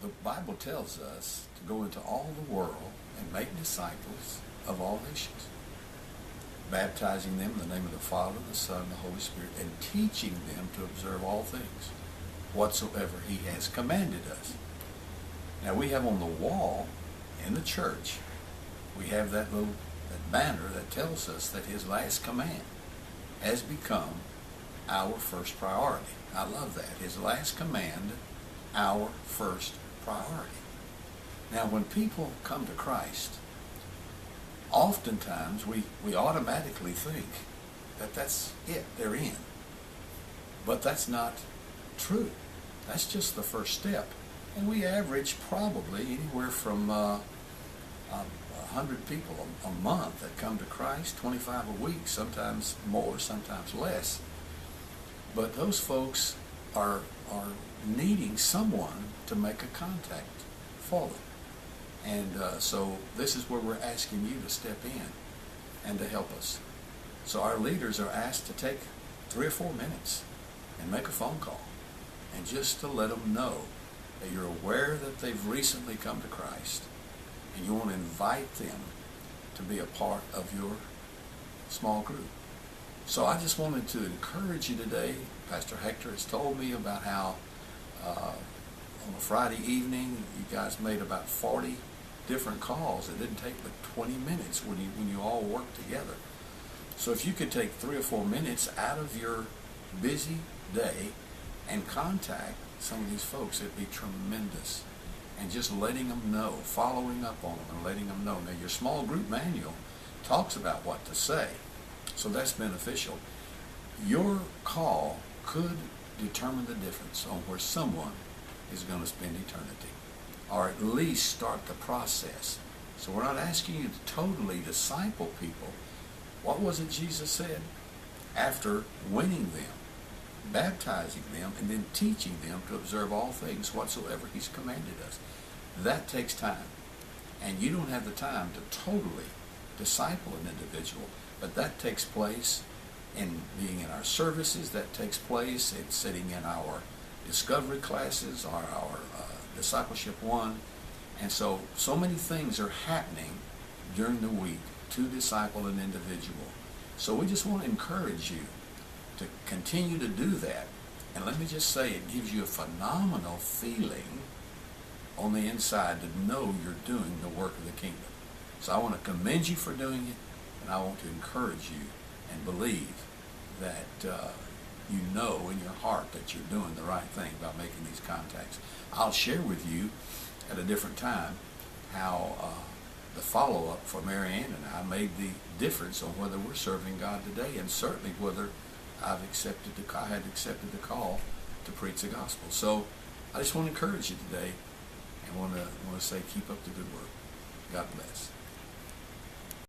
the Bible tells us to go into all the world and make disciples of all nations, baptizing them in the name of the Father, the Son, and the Holy Spirit, and teaching them to observe all things whatsoever he has commanded us. Now we have on the wall in the church, we have that banner that tells us that his last command has become our first priority. I love that. His last command, our first priority. Now when people come to Christ, oftentimes we automatically think that that's it, they're in. But that's not true. That's just the first step. And we average probably anywhere from 100 people a month that come to Christ, 25 a week, sometimes more, sometimes less. But those folks are needing someone to make a contact for them. And so this is where we're asking you to step in and to help us. So our leaders are asked to take 3 or 4 minutes and make a phone call and just to let them know that you're aware that they've recently come to Christ and you want to invite them to be a part of your small group. So I just wanted to encourage you today. Pastor Hector has told me about how on a Friday evening you guys made about 40 different calls. It didn't take but 20 minutes when you all worked together. So if you could take 3 or 4 minutes out of your busy day and contact some of these folks, it'd be tremendous. And just letting them know, following up on them and letting them know. Now your small group manual talks about what to say, so that's beneficial. Your call could determine the difference on where someone is going to spend eternity, or at least start the process. So we're not asking you to totally disciple people. What was it Jesus said? After winning them, baptizing them, and then teaching them to observe all things whatsoever he's commanded us. That takes time. And you don't have the time to totally disciple an individual, but that takes place in being in our services, that takes place in sitting in our discovery classes, or our Discipleship 1. And so many things are happening during the week to disciple an individual. So we just want to encourage you to continue to do that. And let me just say, it gives you a phenomenal feeling on the inside to know you're doing the work of the kingdom. So I want to commend you for doing it, and I want to encourage you and believe that you know in your heart that you're doing the right thing by making these contacts. I'll share with you at a different time how the follow-up for Mary Ann and I made the difference on whether we're serving God today, and certainly whether I had accepted the call to preach the gospel. So I just want to encourage you today, and want to say keep up the good work. God bless.